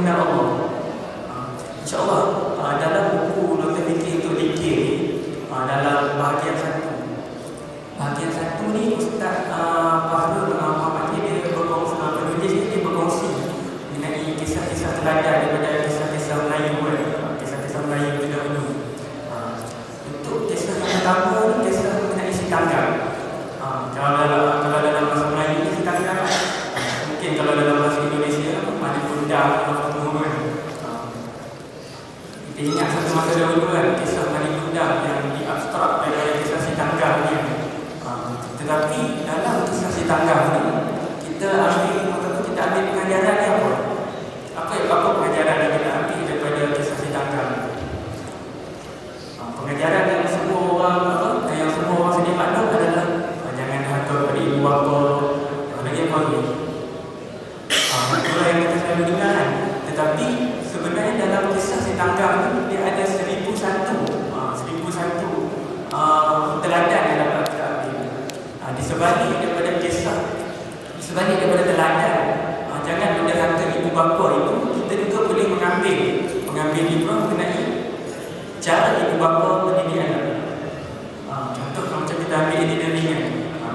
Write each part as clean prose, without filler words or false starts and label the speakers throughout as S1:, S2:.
S1: mengenal Allah. InsyaAllah dalam buku Nota Fikir untuk Dikir ni, dalam bahagian satu ni Ustaz Fahrul Muhammad dia berkongsi, penulis dia berkongsi mengenai kisah-kisah teladan daripada kisah-kisah Melayu, kisah-kisah Melayu terdahulu. Untuk kisah yang pertama ni kisah mengenai si tanggang. Kalau dalam bahasa Melayu ni si tanggang, mungkin kalau dalam bahasa Indonesia mana bundang atau turun. Kita ingat satu masa dahulu kan kisah Mani Bundang yang diabstrak daripada kisah si tanggang ni. Tetapi dalam kisah si tanggang ni kita ambil pengajaran dia apa? Apa pengajaran yang kita ambil daripada kisah si tanggang? Pengajaran yang semua orang sedia maklum adalah jangan haka pada ibu bapa, lagi apa lagi? Itulah yang kita selalu dengar kan. Tetapi sebenarnya dalam kisah si tanggang ni dia ada 1001 teladan yang dapat kita ambil. Di sebalik daripada teladan, jangan menderhaka ibu bapa itu, kita juga boleh mengambil ibrah mengenai cara ibu bapa mendidik anak. Contoh macam kita ambil engineering kan.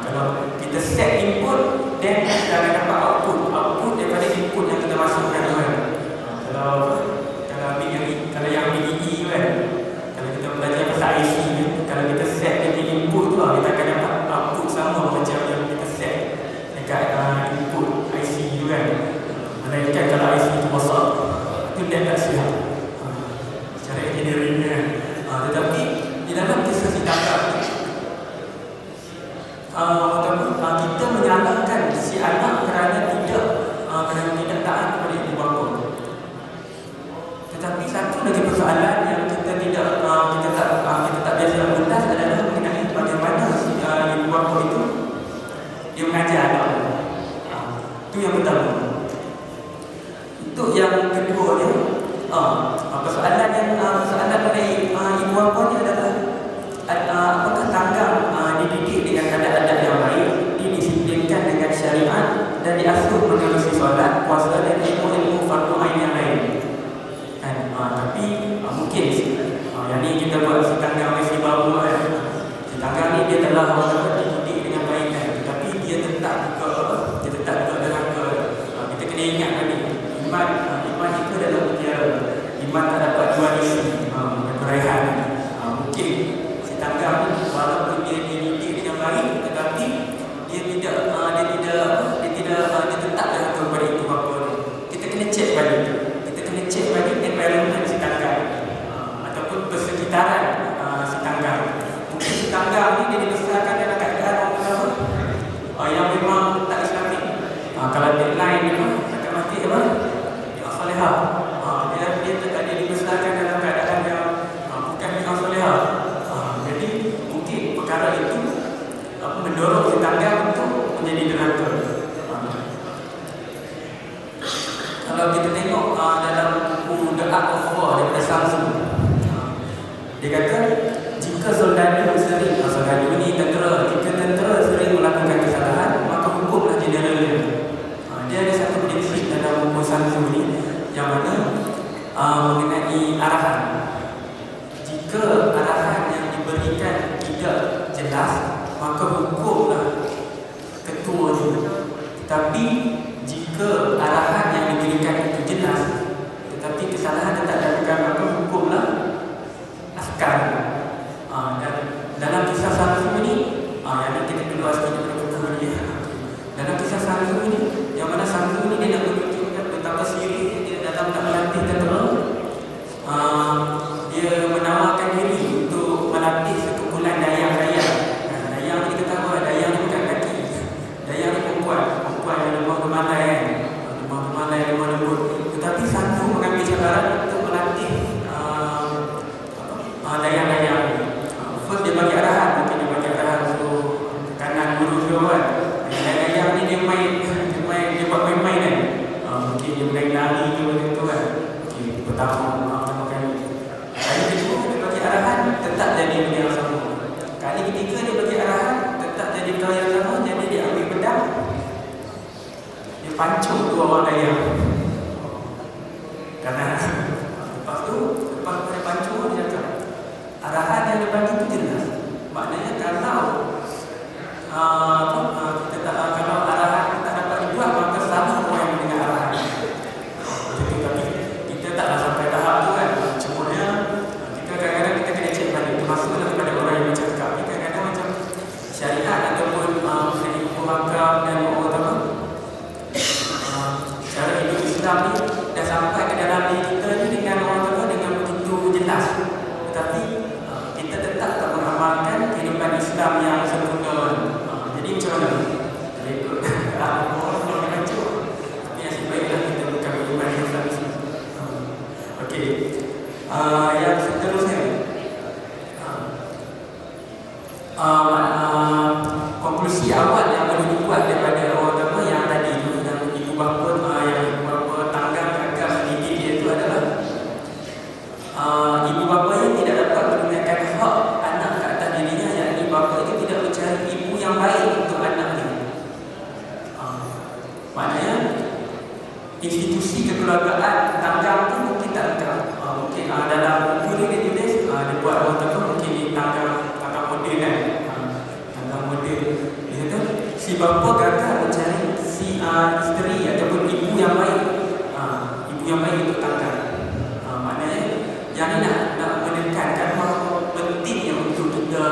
S1: Kalau kita set input, then kita akan dapat output daripada input yang kita masukkan kan. Kalau yang BDE kan, kalau kita belajar pasal IC kan, kalau kita set dia input tu kita akan dapat output sama macam yang kita set dekat input IC kan. Melainkan kalau IC tu besar, itu dia tak siap secara engineering kan. Tetapi di dalam kisah si tanggang kita menyalahkan si anak kerana tidak taat kepada ibu bapa. Tetapi satu lagi persoalan yang kita tak biasa mendas adalah mengenai bagaimana si ibu bapa itu dia mengajar anak. Itu yang pertama. Untuk yang kedua dia, persoalan mengenai ibu bapa ni adalah apakah tanggang dididik dengan adat-adat yang baik, didisiplinkan dengan syariat dan diasuh menerusi solat, puasa dan ilmu fardu ain yang lain. Tapi mungkin yang ni kita buat si tanggang si babu kan. Si tanggang ni dia telah dididik dengan baik kan, tetapi dia tetap juga derhaka. Kita kena ingat tadi, iman itu adalah mutiara. Iman tak dapat diwarisi, peraihan. Mungkin si tanggang ni walaupun dia dididik dengan baik, tetapi dia tetap derhaka kepada ibu bapa dia. Kita kena cek balik environment si tanggang ataupun persekitaran si tanggang. Mungkin si tanggang ni dia dibesarkan dalam keadaan yang memang tak Islamik. Kalau deadline ni akan mati apa? Yang salihah. Dia dibesarkan dalam keadaan yang bukan yang salihah. Jadi mungkin perkara itu mendorong si tanggang untuk menjadi derhaka. Kalau kita tengok dalam buku The Art of War daripada Samsung, dia kata jika soldadu ni jika tentera sering melakukan kesalahan, maka hukumlah generalnya. Dia ada satu prinsip dalam buku Samsung ni yang mana mengenai arahan. Jika arahan yang diberikan tidak jelas, maka hukumlah ketua ni. Tapi jika arahan yang diberikan itu jelas, tetapi kesalahan tetap dilakukan, maka hukumlah askar. Dan dalam kisah Samsung ini, yang kita keluar sikit daripada buku ni. Dalam kisah Samsung ini, yang mana Samsung ini dia nak menunjukkan betapa serius dia dalam nak melatih tentera. Dia menawarkan diri untuk melatih sekumpulan dayang-dayang. Dayang ni kita tahu, dayang ni bukan lelaki. Dayang ni perempuan yang lemah gemandai kan. Lemah lembut. Tetapi Samsung mengambil cabaran untuk melatih dayang-dayang. First dia bagi arahan, so kanan lurus ke kan. Dayang-dayang ni dia buat main-main kan. Mungkin dia main lari ke macam tu kan. Pertama kali kedua dia bagi arahan, tetap jadi benda yang sama. Kali ketiga dia bagi arahan, tetap jadi perkara yang sama. Jadi dia ambil pedang, dia pancung dua orang dayang. awal yang perlu dibuat daripada orang tua yang tadi tu, yang ibu bapa tanggang gagal mendidik dia itu adalah ibu bapa yang tidak dapat menggunakan hak anak ke atas dirinya, yakni bapa itu tidak mencari ibu yang baik untuk anaknya. Maknanya institusi kekeluargaan tanggang tu mungkin tak lengkap. Mungkin dalam buku ni dia tulis dia buat orang tua mungkin di tanggang model kan. Tanggang model dia kata si bapa gagal mencari si isteri ataupun ibu yang baik, ibu yang baik untuk tanggang. Maknanya yang ni nak menekankan bahawa pentingnya untuk kita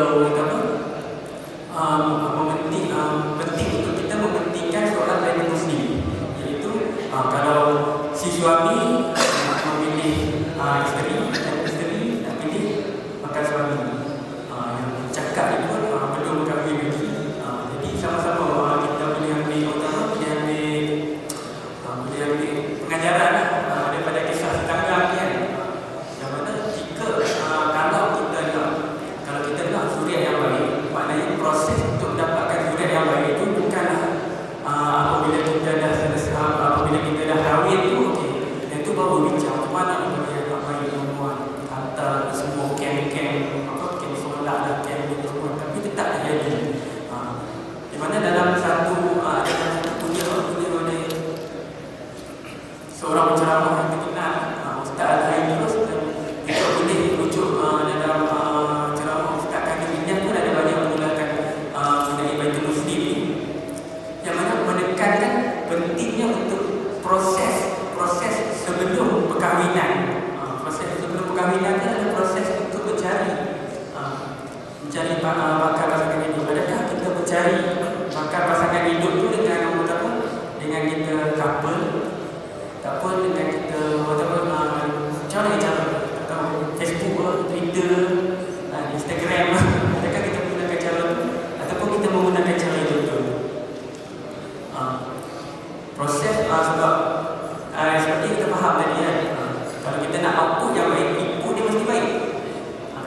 S1: penting untuk kita mementingkan soalan lain muslim, iaitu kalau si suami memilih isteri dan isteri nak pilih makan suami, yang cakap itu belum kahwin lagi. Jadi sama-sama kita boleh ambil utama, boleh ambil pengajaran daripada kisah si tanggang kan. Yang mana jika kalau kita nak zuriat yang baik, maknanya proses untuk mendapatkan zuriat yang baik itu bukanlah apabila kita dah selesai, apabila kita dah kahwin tu okey, yang tu baru bincang mana nak bagi anak baik perempuan, hantar semua kem solat dan kem perempuan, tapi tetap tak jadi. Di mana dalam satu punya seorang penceramah yang terkenal, Ustaz Al-Haidros, kita boleh rujuk dalam ceramah Ustaz Khadim Ilyas pun ada banyak menggunakan mengenai Baitul Muslim ni, yang mana menekankan pentingnya untuk proses sebelum perkahwinan. Proses sebelum perkahwinan adalah proses untuk mencari bakal pasangan hidup. Adakah kita mencari bakal pasangan hidup tu dengan dengan kita couple, ataupun dengan kita cara atau Facebook, Twitter, Instagram, adakah kita menggunakan cara tu ataupun kita menggunakan cara itu betul? Proses sebab seperti kita faham tadi kan, kalau kita nak output yang baik, input dia mesti baik,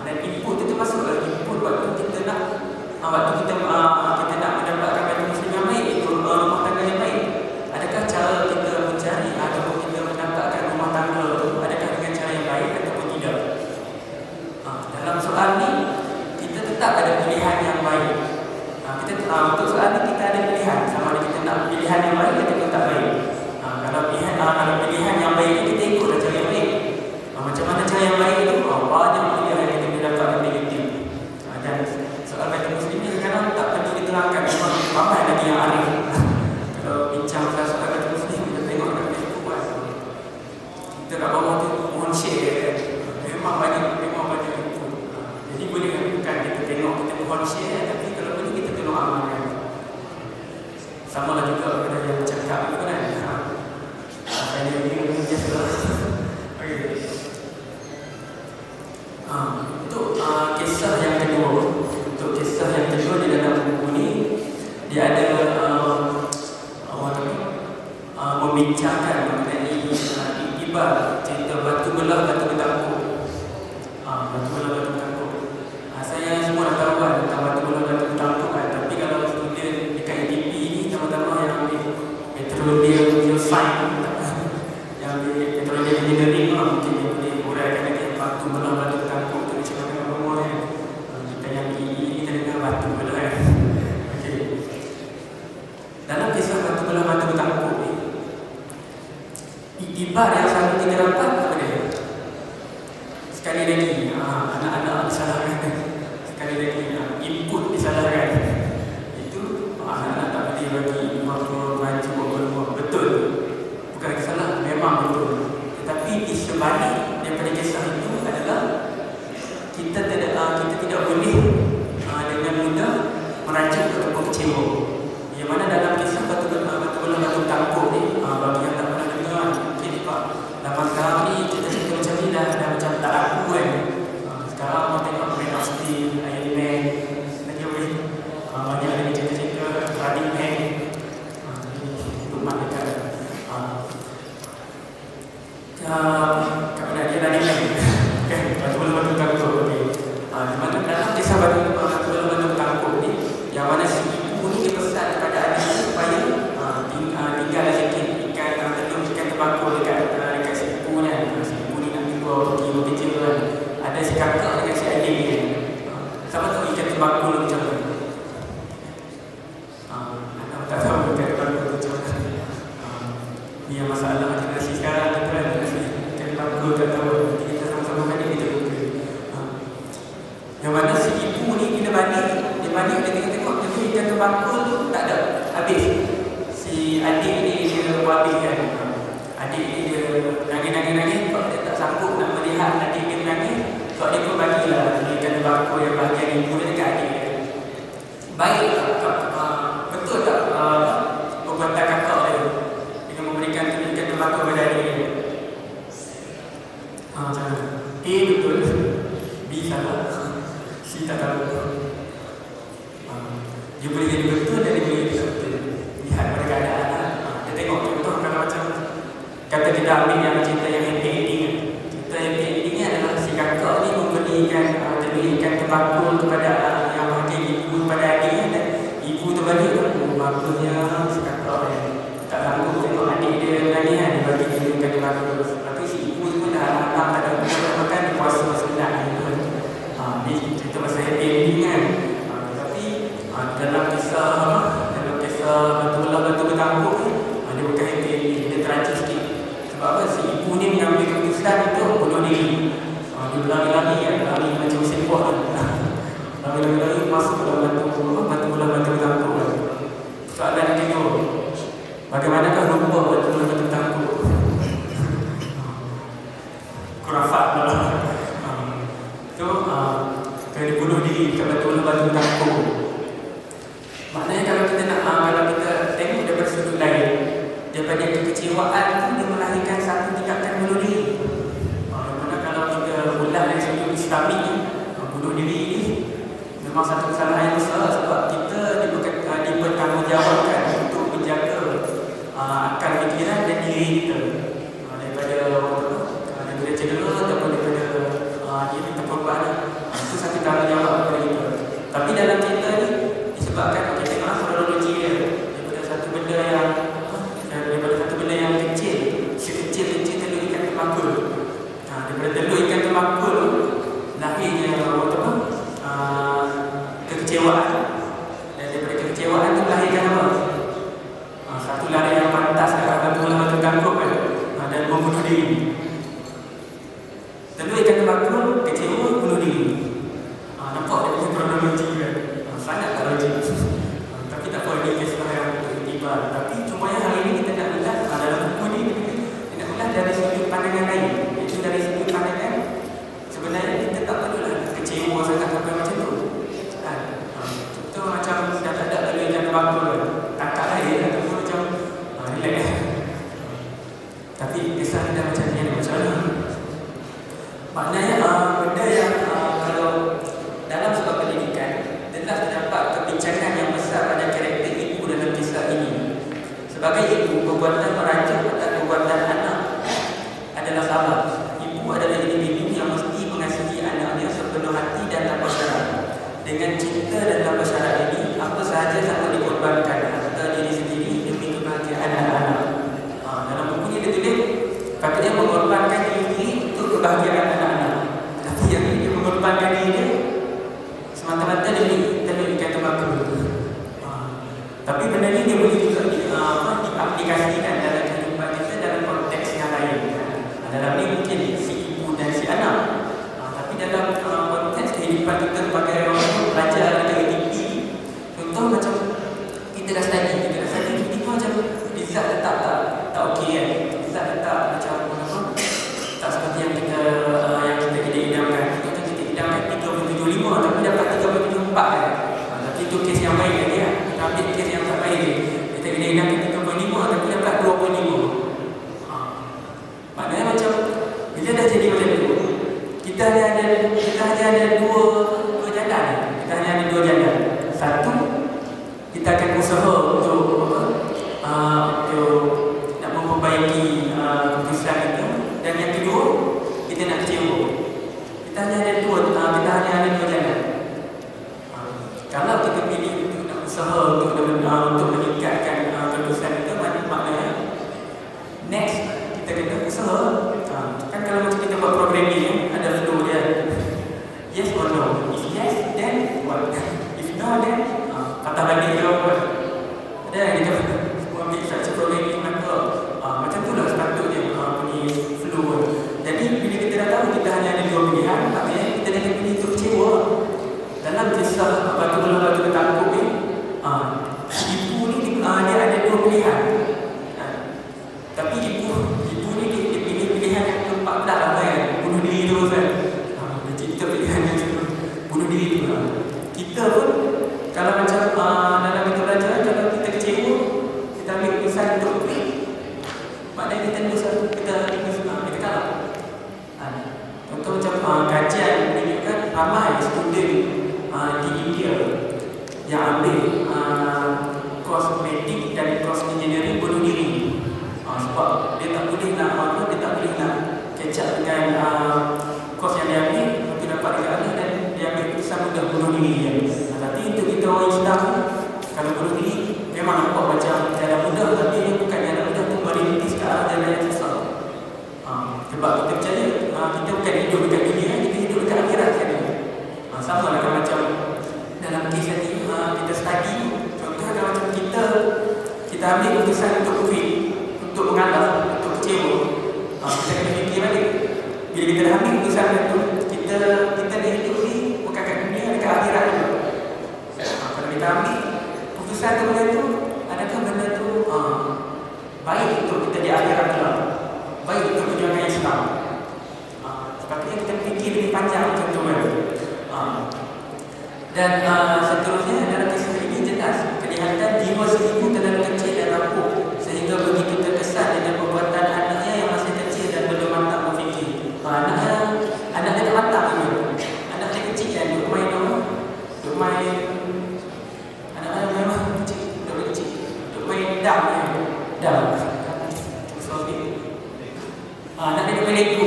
S1: dan input itu termasuk input waktu kita nak mendapatkan Baitul Muslim yang baik, itu rumah tangga yang baik. Adakah cara kita mencari ataupun kita mendapatkan rumah tangga itu, adakah dengan cara yang baik ataupun tidak? Dalam soal ni kita tetap ada pilihan yang baik. Untuk soal ni kita ada pilihan, sama ada kita nak pilihan yang baik ataupun tak baik. Kalau pilihan yang baik ni kita ikutlah cara yang baik. Macam mana cara yang baik tu? Banyak pilihan yang kita dapat dari YouTube. Dan soal Baitul Muslim ni kadang tak perlu diterangkan, memang ramai lagi yang arif. Kalau bincang soal Baitul Muslim, kita tengok kat Facebook kan, kita kat bawah tu mohon share, memang banyak info. Jadi boleh bukan kita tengok, kita mohon share, tapi kalau boleh kita tolong amalkan. Sama lah juga kepada yang bercakap itu kan. Saya ni just lah. Okay. Untuk kisah yang kedua di dalam buku ni, dia ada membincangkan mengenai iktibar cerita batu belah batu bertangkup. Saya semua dah tahu kan tentang batu belah batu bertangkup kan, tapi kalau student dekat UTP ni, teman-teman yang ambil petroleum geoscience, yang ambil petroleum engineering mungkin dia boleh uraikan lagi batu belah batu bertangkup tu macam mana semua kan. Kita yang kita dengar batu belah kan. Okey. Dalam kisah batu belah batu bertangkup ni, iktibar yang selalu kita dapat apa dia? Sekali lagi anak-anak disalahkan. Sekali lagi input disalahkan. Itu anak-anak tak boleh bagi baju betul. Bukan salah, memang betul. Tetapi di sebalik daripada kisah itu adalah kita tidak boleh dengan mudah merajuk ataupun kecewa. Yang mana dalam kisah batu belah batu tangkup ni, bagi yang tak pernah dengar, mungkin sebab zaman sekarang ni cerita macam ni dah macam tak laku kan. Sekarang orang tengok Man of Steel, Iron Man, Anak tak tahu kat bangku tu macam mana. Ni yang masalah generasi sekarang ni kan, kat bangku tak tahu. Kita sama-sama kan kita buka. Yang mana si ibu ni bila balik, dia balik dia tengok-tengok dia ikan ke bangku tu tak ada, habis. Si adik ni dia habis kan. Adik ni dia nangis-nangis, kalau dia tak sanggup nak melihat adik dia menangis, kalau dia pun bagilah ikan ke bangku yang bahagian ibu dia dekat adik dia. Baik betul tak perbuatan kakak dia dengan memberikan ikan ke bangku kepada adik dia? Macam A betul, B salah, C tak tahu. Dia boleh jadi betul dan dia boleh jadi betul. Lihat pada keadaan. Dia tengok contoh kalau macam kata kita ambil yang cerita yang happy ending. Cerita happy ending ni adalah si kakak ni memberikan ikan terbakul kepada yang bahagian ibu kepada adiknya, dan ibu terbalik bagusnya si kakak ni tak sanggup tengok adik dia menangis kan, dia bagi dia ikan terbakul. Tapi si ibu pun dah lama tak ada makan, dia puasa sebenarnya. Ni cerita pasal happy ending kan. Dalam kisah batu bertampuk ni, dia bukan happy ending, dia tragis sikit. Sebab apa? Si ibu ni mengambil keputusan untuk bunuh diri. Dia berlari-lari kan, lari macam mesin buah kan. Lari-lari masuk dalam batu bertampuk kan. Soalan yang kedua, bagaimanakah rupa batu bertampuk? Kurafat lah. So, kena dibunuh diri kat batu bertampuk. Maknanya kalau kita nak, kalau kita tengok daripada sudut lain, daripada kekecewaan tu dia melahirkan satu tindakan bunuh diri. Mana kalau kita ulang dari sudut Islami ni, bunuh diri ni memang satu kesalahan yang besar, sebab kita dipertanggungjawabkan untuk menjaga akal fikiran dan diri kita daripada cedera ataupun daripada diri terkorban. Itu satu tanggungjawab kepada kita. Tapi dalam cerita ni disebabkan kita tengok kronologi dia, daripada satu benda yang kecil, sekecil-kecil telur ikan terbakul. Daripada telur ikan terbakul lahirnya kekecewaan, dan daripada kekecewaan tu lahirkan apa? Satu lari yang pantas ke arah batu bertampuk kan, dan membunuh diri. Telur ikan terbakul, kecewa, bunuh diri. Nampak dia punya kronologi kan? Sangat tak logik. Tapi tak apa, ini kisah yang beriktibar. Tapi cuma yang hari ini kita nak ulas dalam buku ni, kita nak ulas dari sudut pandangan lain. Iaitu dari sudut pandangan sebenarnya kita tak perlulah kecewa sangat sampai macam tu. Contoh macam dah tak ada lalu yang terbakul, takak lain ataupun macam relax. Tapi kisah ni dah macam ni, macam mana? Maknanya benda yang kalau dalam sebab pendidikan telah terdapat kebincangan yang besar pada karakter ibu dalam kisah ini. Sebagai ibu, perbuatan merajuk atau perbuatan anak adalah salah. Ibu adalah individu yang mesti mengasihi anaknya sepenuh hati dan tanpa syarat. Dengan cinta dan tanpa syarat ini, apa sahaja dapat dikorbankan, harta diri sendiri demi kebahagiaan anak-anak. Dalam buku ini dia tulis, katanya mengorbankan diri sendiri untuk kebahagiaan anak-anak. Tapi yang ini dia mengorbankan diri dia semata-mata demi ikan terbakul. Tapi benda ni dia boleh juga diaplikasikan dalam kehidupan kita dalam konteks yang lain. Dalam ni mungkin si ibu dan si anak. Tapi dalam konteks kehidupan kita sebagai orang pelajar atau ATP, contoh macam kita dah study, kita macam result tetap tak okey kan. Result tetap macam tak seperti yang kita idamkan. Kita idamkan 3.75 tapi dapat 3.74 kan. Tapi itu kes yang baik lagi kan. Kita ambil kes yang tak baik. Kita idamkan 3.5 tapi dapat 2.5. Maknanya macam bila dah jadi macam tu, kita hanya ada dua jalan. Kita hanya ada dua jalan. Satu, kita akan usaha untuk nak memperbaiki keputusan itu. Dan yang kedua, kita nak kecewa. Kita hanya ada dua jalan. Kalau kita pilih untuk nak usaha untuk meningkatkan keputusan itu, maknanya next kita kena usaha. Kan kalau macam kita buat programming ada flow dia, yes or no. ibu ni dia ada dua pilihan. Tapi ibu ni dia pilih pilihan yang keempat dah lah kan, bunuh diri terus kan. Kita pilihan yang bunuh diri tu lah. Kita pun kalau macam dalam kita belajar, kalau kita kecewa, kita ambil keputusan untuk quit, maknanya kita kalah. Contoh macam kajian menunjukkan ramai student di India yang ambil kos medik dan kos engineering bunuh diri. Sebab dia tak boleh nak catch up dengan kos yang dia ambil, dia dapat dekat dan dia ambil keputusan mudah bunuh diri. Tapi untuk kita orang Islam, kalau bunuh diri memang nampak macam jalan mudah, tapi dia bukan jalan mudah, tu merintis ke arah jalan yang susah. Sebab kita percaya kita bukan hidup dekat dunia, kita hidup dekat akhirat kan. Sama lah macam dalam kes tadi kita study. Contohnya kalau macam kita ambil keputusan untuk quit, untuk mengalah, untuk kecewa, kita kena fikir balik. Bila kita dah ambil keputusan itu, kita dah hidup ni bukan kat dunia, dekat akhirat juga. Kalau kita ambil keputusan tu benda tu, adakah benda tu baik untuk kita di akhirat kelak, baik untuk perjuangan Islam? Sepatutnya kita fikir lebih panjang macam tu kan. Dan seterusnya dalam kisah ini jelas kelihatan jiwa si ibu terlalu kecil dan rapuh sehingga begitu terkesan dengan perbuatan anaknya yang masih kecil dan belum mantap berfikir. Anaknya tak mantap pun. Anaknya kecil kan, duk main anaknya memang kecil, duk main dam. Anaknya duk main Lego.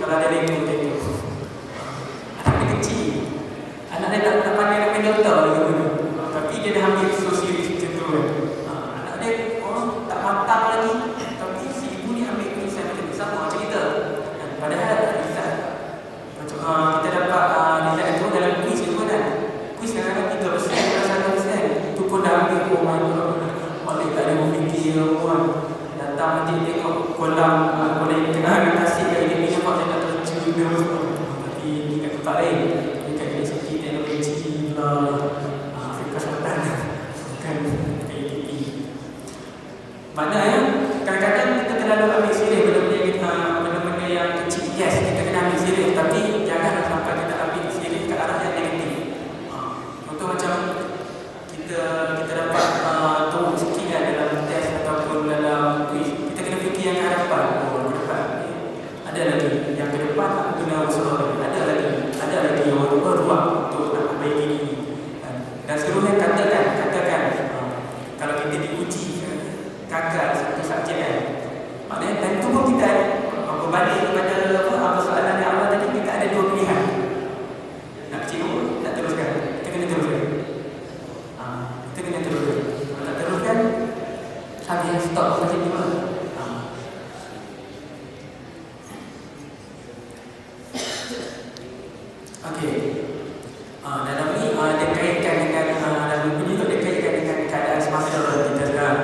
S1: Kalau ada Lego tengok. Anaknya kecil. Anaknya tak pandai nak main Dota lagi. Tapi dia dah ambil sosialis macam tu kan. Anak dia tak matang lagi, tapi si ibu ni ambil keputusan macam tu. Sama macam kita. Padahal kita dapat nilai tu dalam kuis tu kan. Kuis kadang-kadang 3%, 1%. Tu pun dah ambil oleh tak ada berfikir kan. Datang nanti tengok kolam ikan tasik kat dia punya pak, dia tak terjun dia semua. Tapi ni kat tempat lain, dekat Universiti Teknologi Afrika Selatan, bukan KTP. Maknanya kadang-kadang kita terlalu ambil serius benda-benda yang kecil. Yes, kita kena ambil serius, tapi jangan sampai kita ambil serius ke arah yang negatif. Contoh macam kita dapat turun sikit kan dalam test ataupun dalam quiz, kita kena fikir yang ke hadapan. Ke depan ada lagi, yang ke depan aku kena usaha lagi, ada lagi ruang untuk nak perbaiki diri. Dan seterusnya katakan kalau kita diuji gagal satu subjek kan, maknanya time tu pun kita berbalik kepada soalan yang awal tadi, kita ada dua pilihan, nak kecewa, nak teruskan. Kita kena teruskan. Kalau tak teruskan, habis stop macam tu lah. Okey. Dalam ni dia kaitkan dengan dalam buku ni dia kaitkan dengan keadaan semasa kita sekarang.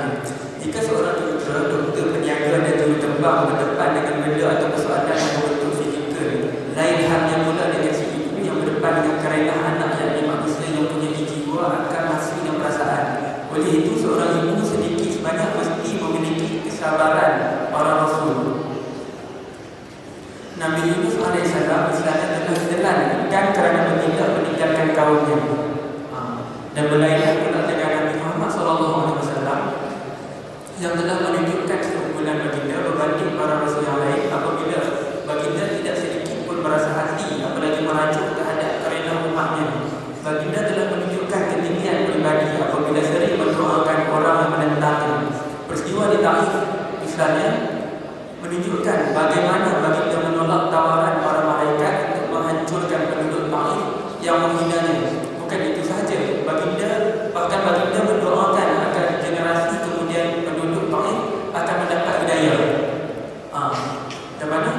S1: Jika seorang doktor peniaga dan jurutembang berdepan dengan benda atau persoalan yang berbentuk fizikal, lain halnya pula dengan si ibu yang berdepan dengan kerana anak yakni manusia yang punya jiwa akan masih dengan perasaan. Oleh itu seorang ibu sedikit sebanyak mesti memiliki kesabaran para rasul. Nabi Yunus AS misalnya telah ditelan ikan kerana bertindak meninggalkan kaumnya. Dan berlainan pula dengan Nabi Muhammad SAW yang telah menunjukkan keunggulan baginda berbanding para rasul yang lain apabila baginda tidak sedikit pun merasa hati apalagi merajuk terhadap kerana umatnya. Baginda telah menunjukkan ketinggian pribadi apabila sering mendoakan orang yang menentangnya. Peristiwa di Taif misalnya menunjukkan bagaimana baginda menolak tawaran para malaikat untuk menghancurkan penduduk Taif yang menghinanya. Bukan itu sahaja, baginda mendoakan agar generasi kemudian penduduk Taif akan mendapat hidayah. Dan mana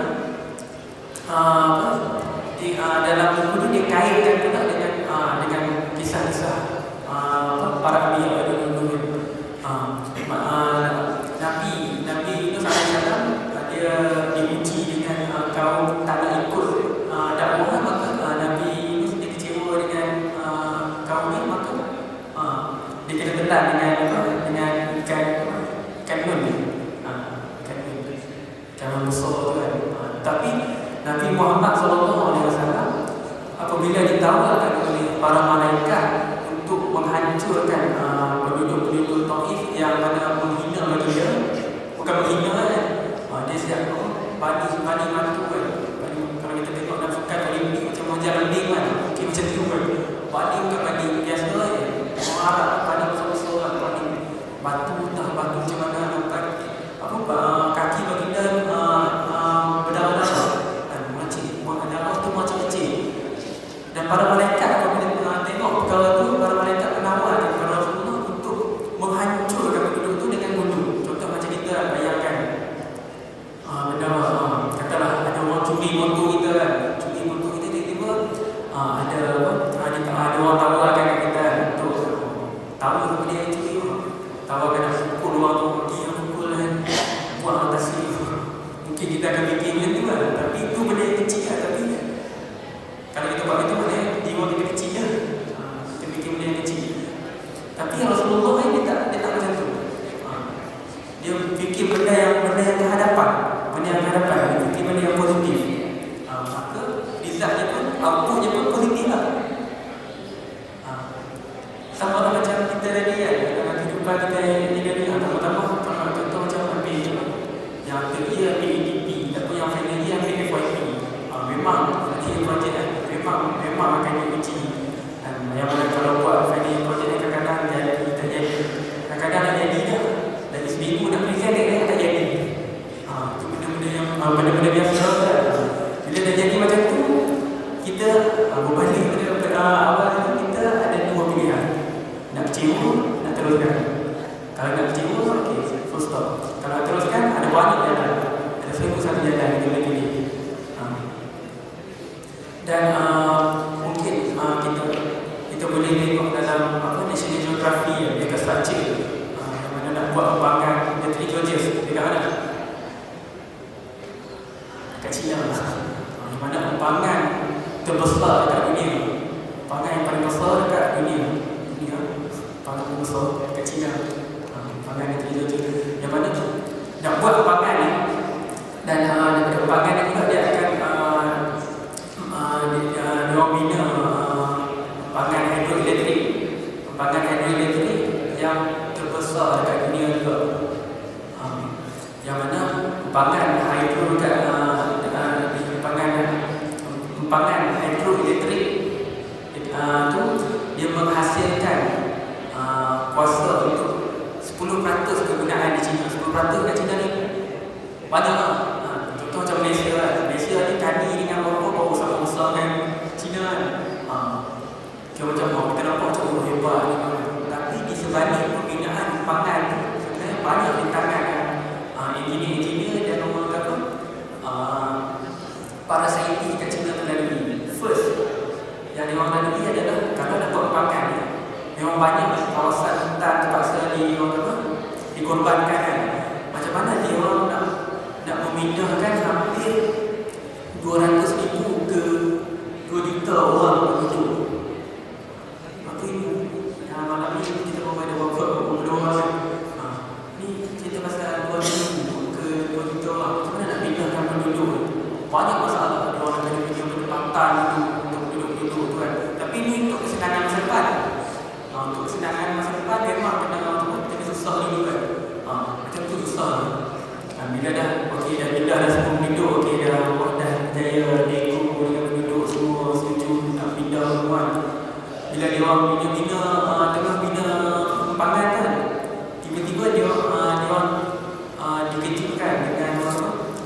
S1: dalam buku ini dia kaitkan pula dengan kisah-kisah para anbiya dulu. Nabi Yunus AS dia diuji dengan dengan ikan nun ni. Ikan besar tu kan. Tapi Nabi Muhammad SAW apabila ditawarkan oleh para malaikat untuk menghancurkan penduduk-penduduk Taif yang mana menghina bagi dia, bukan menghina kan, dia siap bani mantu kan. Kalau kita tengok dalam sukan Olimpik macam wajar lembing kan, okay, macam tu kan. Bani bukan bani biasa kan, orang Arab bani besar-besar, bani batu macam mana bukan kaki baginda berdarah-darah dan mengecil, darah tu macam kecil. Dan para malaikat apabila tengok perkara tu, para malaikat menawar kepada Rasulullah untuk menghancurkan penduduk tu dengan gundu. Contoh macam kita bayangkan katalah ada orang curi motor kita kan, tiba-tiba ada orang tawarkan kat kita untuk tahu dia yang curi, tawarkan nak pukul orang tu, dia yang pukul kan, buat atas ni. Mungkin kita akan fikir macam tu kan, tapi itu benda yang kecil kan. Tapi kalau kita buat itu, maknanya jiwa kita kecil kan, kita fikir benda yang kecil. Tapi Rasulullah ni dia tak macam tu. Dia fikir benda yang berhadapan, dia fikir benda yang positif. Maka rizatnya pun, outputnya pun positif lah. Sama lah macam kita tadi kan, dalam kehidupan kita yang tadi, pertama-tama contoh macam ambil yang tadi ambil EDP, tapi yang final dia ambil FYP. Memang dia projek kan, memang akan diuji. Yang mana kalau buat final projek ni kadang-kadang tak jadi, kadang-kadang tak jadi dah. Dari seminggu nak present dia tak jadi. Itu benda-benda biasa kan. Bila dah jadi macam tu, kita berbalik pada awal kita ada dua pilihan. Nak kecewa, nak teruskan. Kalau nak kecewa, okey, full stop. Kalau nak teruskan, ada banyak jalan. Ada satu jalan yang boleh pilih. Dan mungkin kita boleh tengok dalam National Geography dia akan structure yang mana nak buat kembangan Battery Georges dekat mana? Dekat China lah. Yang mana kembangan terbesar dekat dunia, kembangan yang paling besar dekat dunia, kembangan terbesar dekat China, kembangan Battery Georges. Yang mana nak buat kembangan ni, dan daripada kembangan ni juga dia akan dia bina kembangan hidroelektrik yang terbesar dekat dunia juga. Yang mana kembangan hidro dekat kembangan hidroelektrik tu dia menghasilkan kuasa untuk 10% kegunaan di China. 10% kat China ni banyak lah. Contoh macam Malaysia lah. Malaysia ni kali dengan bau besar kan China kan. Kira macam kita nampak macam hebat ni. Tapi di sebalik pembinaan kembangan sebenarnya banyak rintangan kan. Engineer dan orang kata para saintis kat China tu lalui. First yang diorang lalui adalah kalau nak buat kembangan ni, memang banyak kawasan hutan terpaksa dikorbankan kan. Macam mana dia orang nak memindahkan hampir 200,000 ke 2 juta orang penduduk. Apa ini? Malam ni kita bawa ada beberapa orang. Ni cerita pasal 2,000 ke 2 juta orang. Macam mana nak pindahkan penduduk? Banyak masalah. Dia orang kena pindah pendapatan untuk penduduk-penduduk tu kan. Tapi ni untuk kesenangan masa depan. Untuk kesenangan masa depan memang kena susah dulu kan. Macam tu susah. Bila dah pindah dah semua penduduk, dah jaya nego dengan penduduk semua setuju nak pindah semua. Bila dia orang tengah bina kembangan kan, tiba-tiba dia orang dikejutkan dengan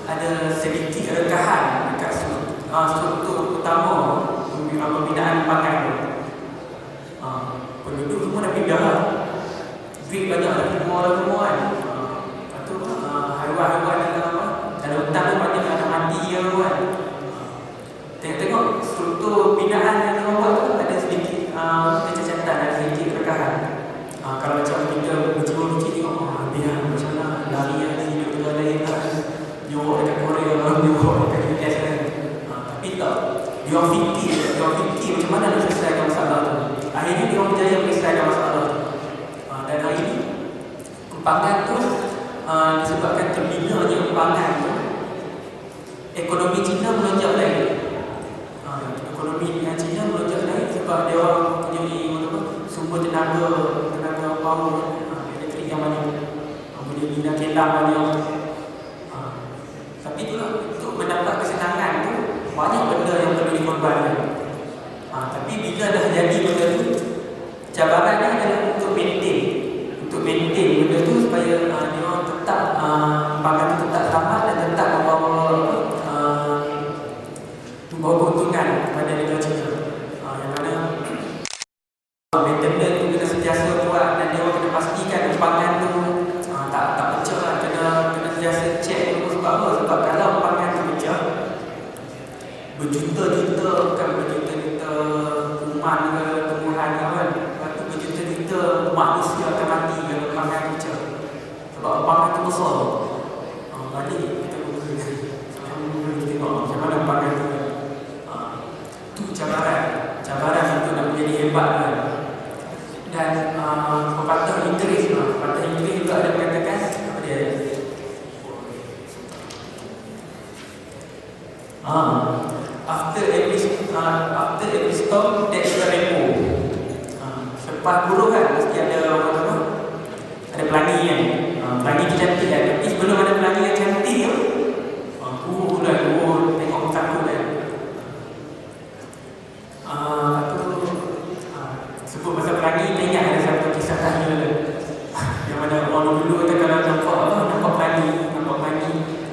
S1: ada sedikit rekahan dekat struktur utama pembinaan kembangan tu. Penduduk semua dah pindah, duit banyak dah semua kan. Haiwan-haiwan dalam hutan tu banyak ada mati je kan. Tengok struktur binaan yang dia buat tu ada sedikit kecacatan, ada sedikit rekahan. Kalau macam kita berjiwa kecil tengok biar macam mana lari hidup tu lain lah. Dia bawa dekat Korea, dia bawa dekat US kan. Tapi tak, dia fikir macam mana nak selesaikan masalah tu. Akhirnya dia berjaya menyelesaikan masalah tu. Dan hari ni Pangan tu disebabkan terbinanya pangan tu, ekonomi China melonjak lagi. Ekonomi China melonjak lagi sebab dia orang punya sumber tenaga power elektrik yang banyak, boleh bina kilang banyak. Tapi itulah, untuk mendapat kesenangan tu banyak benda yang perlu dikorbankan. Tapi bila dah jadi benda tu, cabarannya adalah untuk maintain benda tu supaya dia orang tetap pangan tu tetap selamat dan tetap membawa keuntungan kepada negara China. Yang mana maintenance tu kena sentiasa buat, dan dia orang kena pastikan pangan tu tak pecah lah. Kena sentiasa check dulu. Sebab apa? Sebab kalau pangan tu pecah, berjuta-juta, bukan berjuta-juta umat ke tumbuhan ke kan, lepas tu berjuta-juta manusia akan mati kalau pangan pecah. Sebab pangan tu besar. Balik kita boleh tengok macam mana pangan tu. Tu cabaran untuk nak menjadi hebat kan. Dan pepatah Inggeris juga ada mengatakan apa dia? After every storm there is a rainbow. Selepas buruk kan mesti ada apa? Ada pelangi kan. Pelangi tu cantik kan. Tapi sebelum ada pelangi yang cantik tu, tengok takut kan. Sebut pasal pelangi, tak ingat ada satu kisah tanya yang mana orang dulu kata kalau nampak pelangi,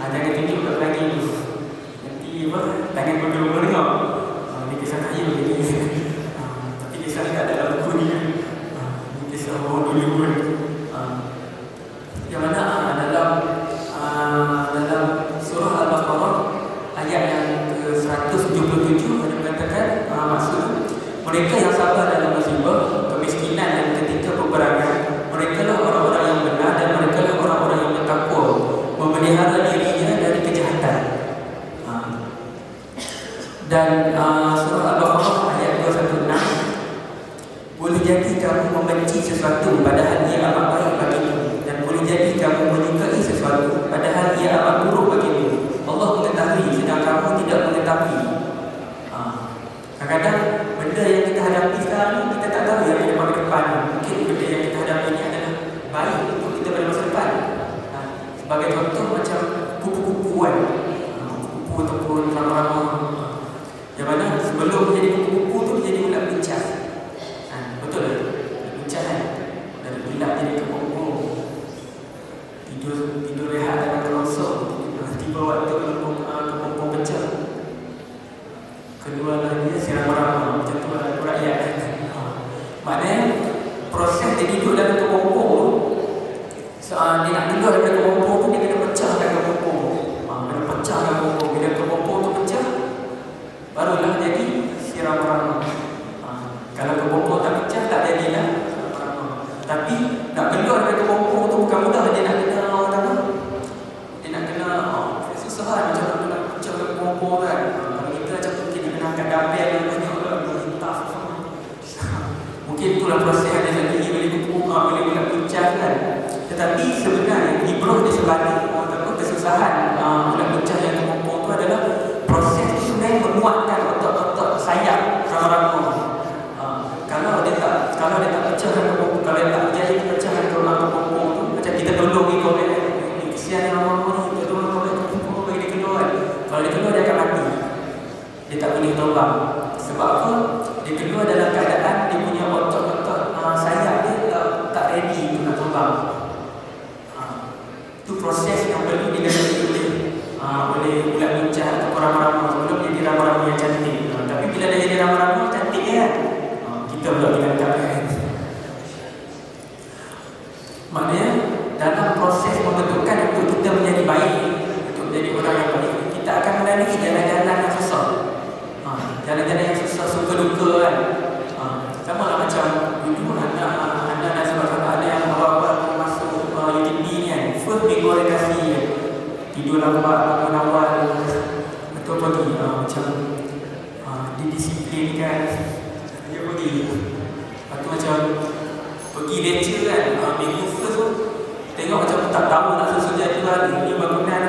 S1: jangan tunjuk kat pelangi tu, nanti tangan berdua tengok. Ni kisah tanya jadi tapi kisah tak ada dalam buku ni. Ni kisah orang dulu pun. Yang mana dalam surah Al-Baqarah ayat yang ke-177 ada mengatakan maksud mereka yang sabar dalam musibah, kemiskinan dan ketika peperangan, mereka lah orang-orang yang benar dan mereka lah orang-orang yang bertakwa, memelihara dirinya dari kejahatan. Dan surah Al-Baqarah ayat 216, boleh jadi kamu membenci sesuatu padahal ia amat baik bagimu, dan boleh jadi kamu menyukai sesuatu padahal ia amat buruk bagimu. Allah mengetahui sedang kamu tidak mengetahui. Kadang-kadang benda yang kita hadapi sekarang ni kita tak tahu yang ada pada depan. Mungkin benda yang kita hadapi ni adalah baik untuk kita pada masa depan. Sebagai contoh macam kupu-kupuan, kupu ataupun rama-rama, yang mana sebelum menjadi kupu-kupu tu menjadi ulat pincang. Betul tak? Pincang kan? Dari ulat jadi kupu-kupu. Tidur rehat dalam kerosok, tiba waktu kupu-kupu pecah, keluarlah dia siram-rama. Macam tu lah rakyat. Maknanya proses dia duduk dalam kepompong tu, dia nak keluar daripada kepompong tu, dia kena pecahkan kepompong. Kena pecahkan kepompong. Bila kepompong tu pecah, barulah jadi siram-rama. Kalau kepompong tak pecah, tak jadilah siram-rama. Tapi nak keluar daripada kepompong tu bukan mudah. Dia nak kena dia nak kena susah macam nak pecahkan kepompong kan. Angkat dapet yang banyak berhintah. Mungkin itulah proses ada lagi boleh kupu, boleh pecah kan. Tetapi sebenarnya ibrah di sebalik kesusahan ulat pecah yang kepompong tu adalah proses itu sebenarnya menguatkan otot-otot sayap rama-rama. Kalau dia tak pecahkan kepompong, kalau dia tak jadi pecahkan kepompong tu, macam kita tolong ni kau kesian rama-rama ni, kita tolong kepompong bagi dia keluar. Kalau dia keluar dia akan mati. Dia tak boleh terbang. Sebab apa? Dia keluar dalam keadaan dia punya otot-otot sayap dia tak ready untuk nak terbang. Itu proses yang perlu dilalui oleh ulat pincang atau rama-rama sebelum jadi rama-rama yang cantik. Tapi bila dah jadi rama-rama cantik kan, kita pula binatang kan. Maknanya dalam proses pembentukan untuk kita menjadi baik, untuk menjadi orang yang baik, kita akan melalui jalan-jalan yang susah. Jalan-jalan yang susah, suka duka kan. Sama lah macam dulu anda dan sahabat-sahabat anda yang awal-awal masuk UTB ni kan, first minggu orientasi kan, tidur lambat, bangun awal, betul pagi macam didisiplin kan. Dia pergi, lepas tu macam pergi lecture kan, minggu first tu tengok tak tahu nak susun jadual ini bangunan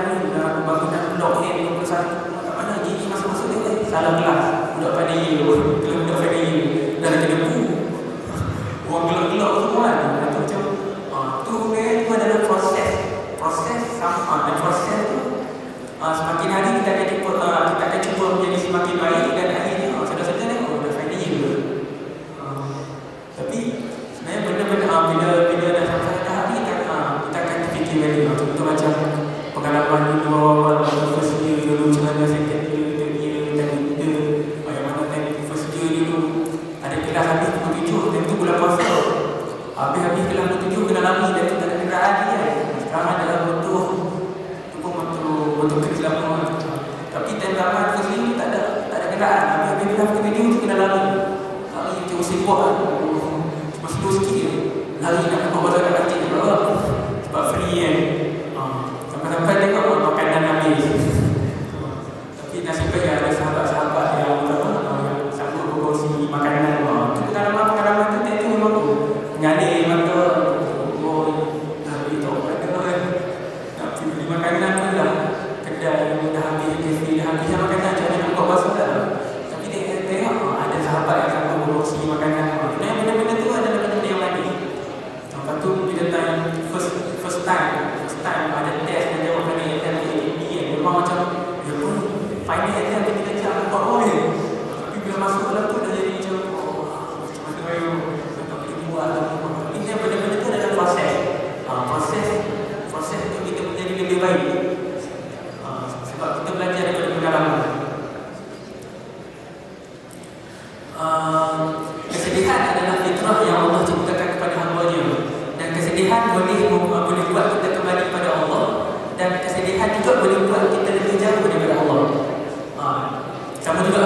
S1: blok A 21 kat mana gigi masuk-masuk dia salah kelas budak pada U budak pada U dan kena orang gelak-gelak semua kan macam tu itu adalah proses dan proses tu semakin hari kita akan cuba menjadi semakin baik dan akhirnya saudara-saudara ni dah final year tapi sebenarnya benda-benda bila dah sampai tahap ni kita akan terfikir balik contoh macam pengalaman dulu awal-awal first year dulu macam mana second year, third year, third year yang mana time first year dulu ada kelas habis pukul 7 dan tu bulan puasa habis kelas pukul 7 kena lari dan tu tak ada kenderaan ni kan sekarang adalah motor kerja lama tapi time zaman first year tak ada kenderaan habis kelas pukul 7 tu kena lari macam usia buah cuma slow sikit je lari nak nampak pasal kat kacik sebab free kan sampai tengok makanan habis tapi nasib baik ada sahabat-sahabat yang sanggup berkongsi makanan tu pengalaman tu tadi memang mengalir mata dah beli taubat kan nak pergi beli makanan pun dah kedai dah habis kafe dah habis makanan macam mana nak buka puasa dah tapi dia tengok ada sahabat yang sanggup berkongsi makanan benda-benda tu adalah benda-benda yang lain lepas tu bila time first time ada test dan jawab kena exam AAP kan memang macam ya pun final exam kita cakap nak buat boleh tapi bila masuk dalam tu dah jadi macam macam mana bayu tak boleh buat ini benda-benda tu adalah proses tu kita menjadi lebih baik sebab kita belajar daripada pengalaman kesedihan adalah fitrah yang Allah ciptakan kepada hamba-Nya dan kesedihan boleh buat kita kembali kepada Allah dan kesedihan juga boleh buat kita lebih jauh daripada Allah sama juga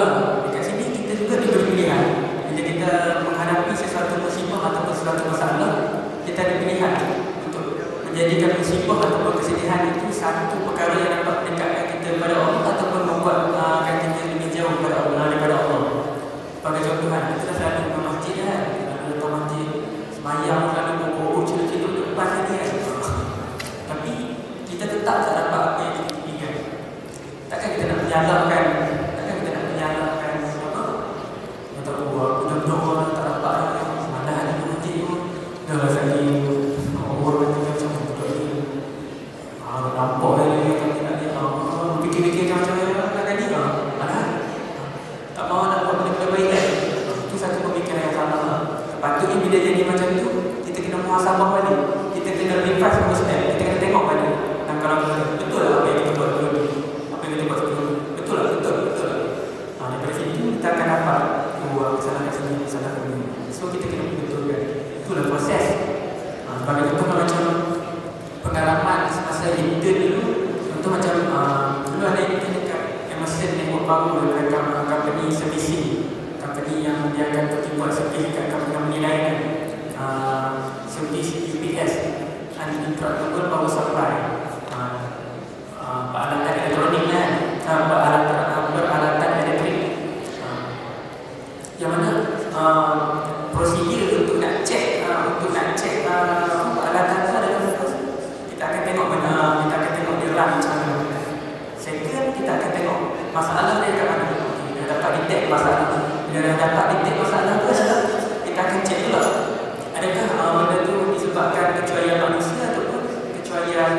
S1: dekat sini kita juga diberi pilihan bila kita menghadapi sesuatu musibah ataupun sesuatu masalah kita ada pilihan untuk menjadikan musibah ataupun kesedihan itu satu perkara yang dapat mendekatkan kita kepada Allah ataupun membuatkan kita lebih jauh daripada Allah sebagai contoh kan kita selalu ke masjid kan kita datang masjid semayang selalu berkorok cerita-cerita depan tadi kan tapi kita tetap tak dapat apa yang kita inginkan takkan kita nak menyalahkan apa kata aku dah berdoa tak dapat malah ada di masjid tu dah rasa ni orang kata macam budak ni nampak dia tapi nak dia fikir-fikir macam nak jadi tak mahu nak buat benda-benda baik kan itu satu pemikiran yang salah sepatutnya bila jadi macam tu kita kena muhasabah balik kita kena refresh ourselves kita kena tengok balik dan kalau betul lah apa yang kita buat dulu betul lah daripada situ kita akan dapat kesalahan sini so kita kena betulkan itulah proses sebagai contoh macam pengalaman semasa intern dulu contoh macam dulu ada intern dekat Emerson Network baru dekat company servicing company yang dia akan buat sertifikat company penilaian servis UPS uninterruptible power supply peralatan elektronik kan peralatan elektrik yang mana prosedur untuk nak cek peralatan tu adalah kita akan tengok dia run macam mana second kita akan tengok masalah dia kat mana dia dapat detect masalah bila dah dapat detect masalah tu adalah kita akan cek juga adakah benda tu disebabkan kecuaian manusia ataupun kecuaian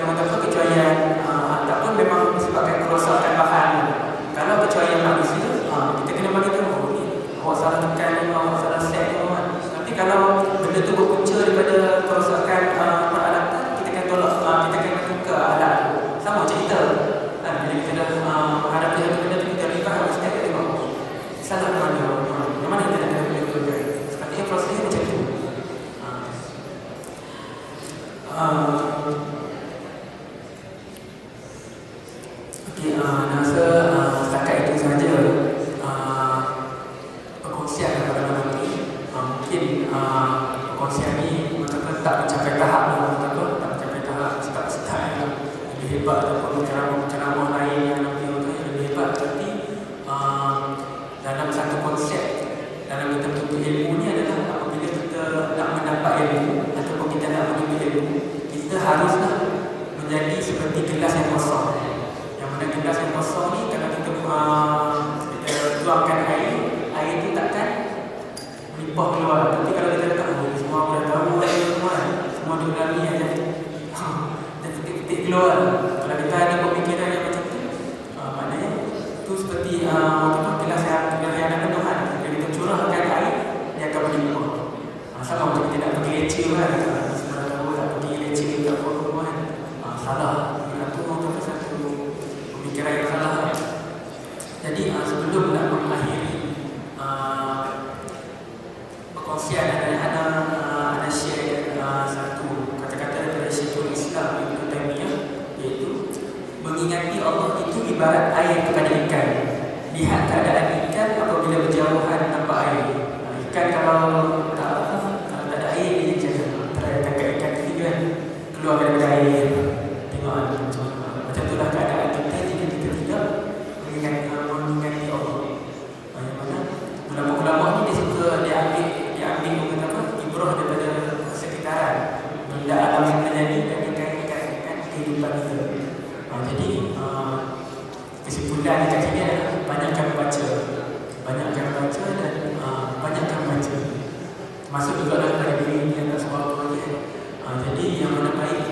S1: ataupun memang disebabkan kerosakan bahan kalau kecuaian manusia kita kena bagi tahu ni awak salah tekan ni awak salah set ni tapi kalau benda tu berpunca daripada kerosakan peralatan kita akan tolak kita akan tukar alat sama macam kita bila kita dah menghadapi satu benda tu kita libat mesti kita tengok salah mana kita nak kena betulkan sepatutnya prosesnya macam tu okey rasa setakat itu sahaja perkongsian pada malam ini mungkin perkongsian ni betul-betul tak mencapai tahap tak mencapai tahap start yang lebih hebat ataupun ceramah lain yang lebih hebat tapi dalam satu konsep dalam betul-betul ilmu ni adalah apabila kita nak mendapat ilmu ataupun kita nak menuntut ilmu kita haruslah menjadi seperti gelas yang kosong. Yang mana gelas yang kosong ni kalau kita tuangkan air, air itu takkan melimpah keluar. Tapi kalau kita letak, semua dah tahu air semua, semua diulangi aja. Dan titik-titik keluar. Kalau kita ada pemikiran yang macam tu, maknanya tu seperti gelas yang ada penuhan. Jadi kita curahkan air, dia akan melimpah. Sama macam kita nak pergi leceh kan, semua tahu tak pergi leceh kat apa-apa kan. Salah. Itu merupakan satu pemikiran yang salah. Jadi sebelum nak mengakhiri perkongsian, ada share satu kata-kata daripada Syekhul Islam Ibn Taimiyah, iaitu mengingati Allah itu ibarat air kepada ikan. Lihat keadaan ikan apabila berjauhan tanpa air. Ikan kalau tak ada air, dia jaga. Tangkap ikan ketiga kan, keluar daripada air. Tengok macam itulah keadaan kita jika kita tidak mengingati Allah. Yang mana ulama-ulama ni dia suka diambil ibrah daripada sekitaran. Benda alam yang terjadi dan dikaitkan kehidupan kita. Jadi kesimpulan dekat sini adalah banyakkan baca dan banyakkan baca. Masuk juga dalam diri ini atas semua. Jadi yang mana baik